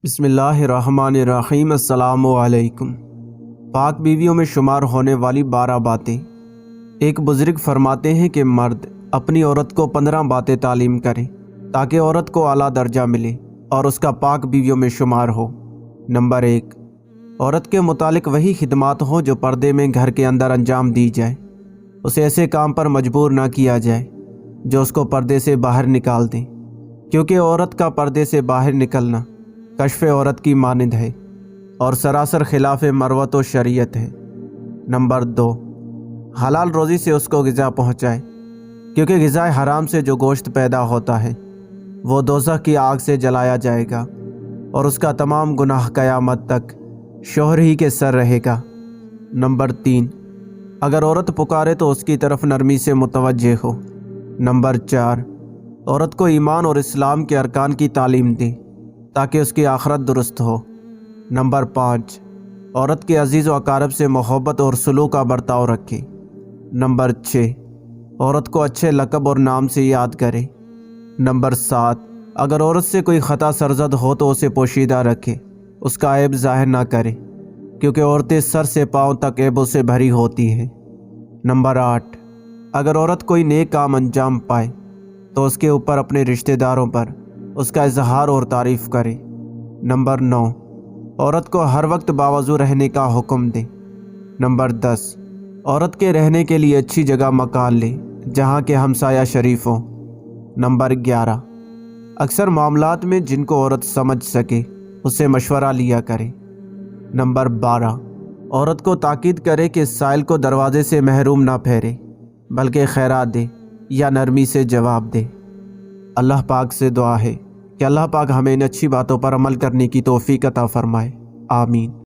بسم اللہ الرحمن الرحیم۔ السلام علیکم۔ پاک بیویوں میں شمار ہونے والی 12 باتیں۔ ایک بزرگ فرماتے ہیں کہ مرد اپنی عورت کو 15 باتیں تعلیم کریں تاکہ عورت کو اعلیٰ درجہ ملے اور اس کا پاک بیویوں میں شمار ہو۔ نمبر 1، عورت کے متعلق وہی خدمات ہوں جو پردے میں گھر کے اندر انجام دی جائے۔ اسے ایسے کام پر مجبور نہ کیا جائے جو اس کو پردے سے باہر نکال دیں، کیونکہ عورت کا پردے سے باہر نکلنا کشف عورت کی مانند ہے اور سراسر خلاف مروت و شریعت ہے۔ نمبر 2، حلال روزی سے اس کو غذا پہنچائے، کیونکہ غذائے حرام سے جو گوشت پیدا ہوتا ہے وہ دوزخ کی آگ سے جلایا جائے گا اور اس کا تمام گناہ قیامت تک شوہر ہی کے سر رہے گا۔ نمبر 3، اگر عورت پکارے تو اس کی طرف نرمی سے متوجہ ہو۔ نمبر 4، عورت کو ایمان اور اسلام کے ارکان کی تعلیم دے تاکہ اس کی آخرت درست ہو۔ نمبر 5، عورت کے عزیز و اقارب سے محبت اور سلوک کا برتاؤ رکھے۔ نمبر 6، عورت کو اچھے لقب اور نام سے یاد کرے۔ نمبر 7، اگر عورت سے کوئی خطا سرزد ہو تو اسے پوشیدہ رکھے، اس کا عیب ظاہر نہ کرے، کیونکہ عورتیں سر سے پاؤں تک عیبوں سے بھری ہوتی ہیں۔ نمبر 8، اگر عورت کوئی نیک کام انجام پائے تو اس کے اوپر اپنے رشتہ داروں پر اس کا اظہار اور تعریف کرے۔ نمبر 9، عورت کو ہر وقت باوضو رہنے کا حکم دے۔ نمبر 10، عورت کے رہنے کے لیے اچھی جگہ مکان لے جہاں کے ہمسایہ شریف ہوں۔ نمبر 11، اکثر معاملات میں جن کو عورت سمجھ سکے اس سے مشورہ لیا کرے۔ نمبر 12، عورت کو تاکید کرے کہ سائل کو دروازے سے محروم نہ پھیرے بلکہ خیرات دے یا نرمی سے جواب دے۔ اللہ پاک سے دعا ہے کہ اللہ پاک ہمیں ان اچھی باتوں پر عمل کرنے کی توفیق عطا فرمائے۔ آمین۔